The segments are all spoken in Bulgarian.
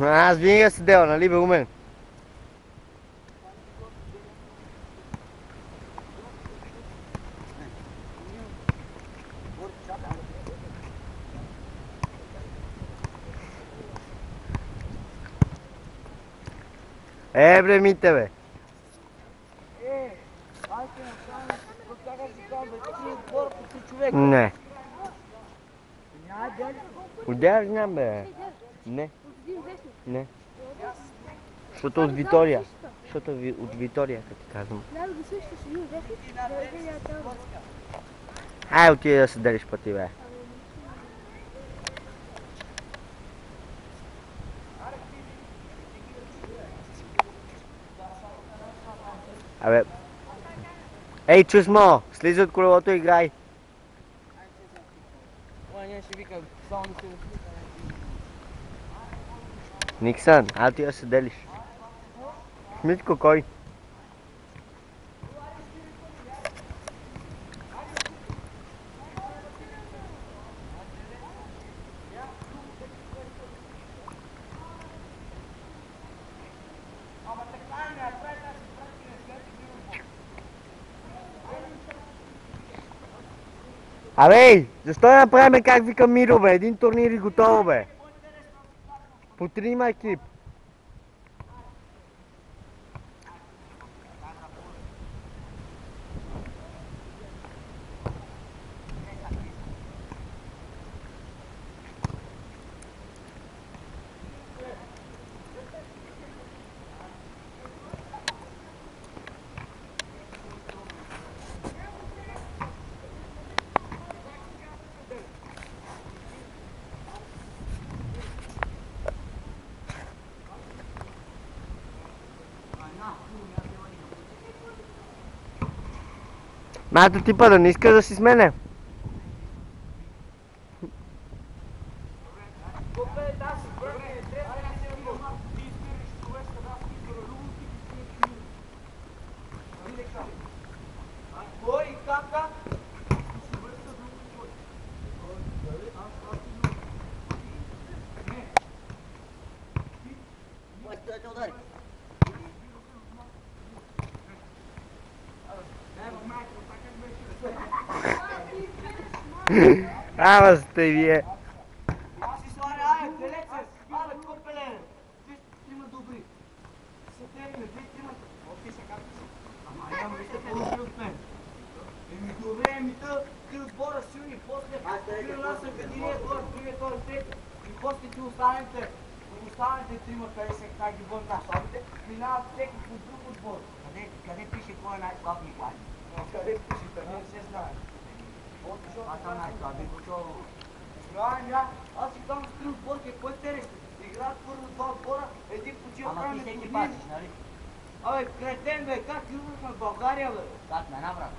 Аз винаги се дела, нали бе, Румен? Бре, Мите, бе. Не. Отдя ли знам, бе? Не. Не. Защото от Витория. Защото от Витория, като ти казвам. Ай, отиде да се делиш пъти, бе. Абе. Ей, Чусмо, слизай от колелото и играй. Никсън, а ти да се делиш. Митко, кой? Абе, защо да направим как вика Миро, бе? Един турнир и готово, бе. По 3 екип. Мато ти па да не искаш да си с мене? Ама сте вие. Останалите трима, къде се как ги бъдат най-слабите, минават всеки по друг отбор. Къде пише кой е най-слаб и клани? Къде пише, къде не се знае. Аз съм най-слаби, защото... Аз си там с три отборки, кой те реши? Играят първо два отбора, един почива край на турнир. Пазиш, нали? Абе, кретен бе, как излъжме в България, бе? Как ме набрат?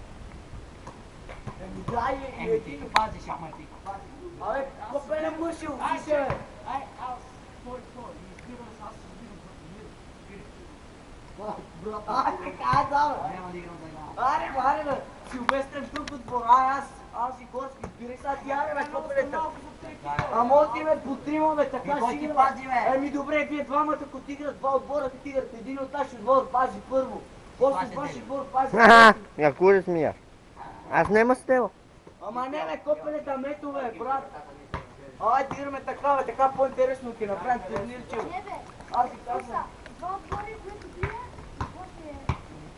Еми дай един... Ти го пазиш, ама ти го пазиш. Абе, копеле мъшил, више, бе! Ай, аз... Стой, избирам се, аз се избирам за турнир. Айде, кай да, бе! Няма да играм за една. Аре, бе! Силвестрен тук отбор, аз и Горски, избирай сега ти, бе, копелета. Ама ти, бе, по трима, бе, така ще ги пази, бе. Еми добре, вие двамата, като играт два отбора, като играт един от нашия отбор, пази първо. После от вашия отбор, пази първо. Я куре смия. Аз нема с тело. Ама не, бе, копелета мето, бе, брат. Айде, играме така, бе, така по-интересно ти направим турнирче. Не, бе. Аз ти казвам. Два отбори, които бие, и после...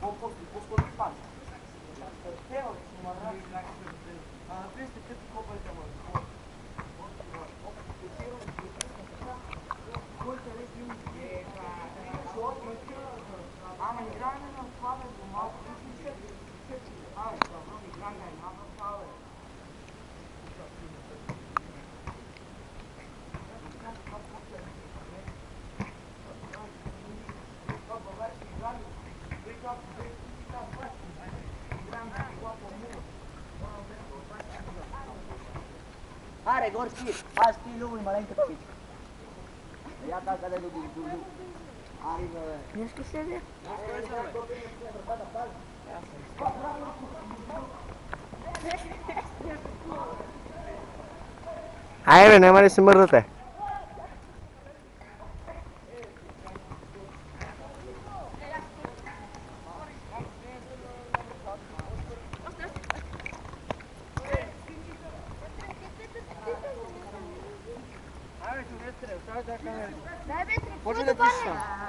По-скоро ги пази. Тело, си мърна. Вие сте като копелета, бе. Ама играме на това, бе, до малко. Абе, добро, играме на една това, бе. Mare, gorski, asti lui, маленько птичка. Я так къде люби. Нещо седи. Айде, няма да се мърдате. Дай бе, Може да пиша.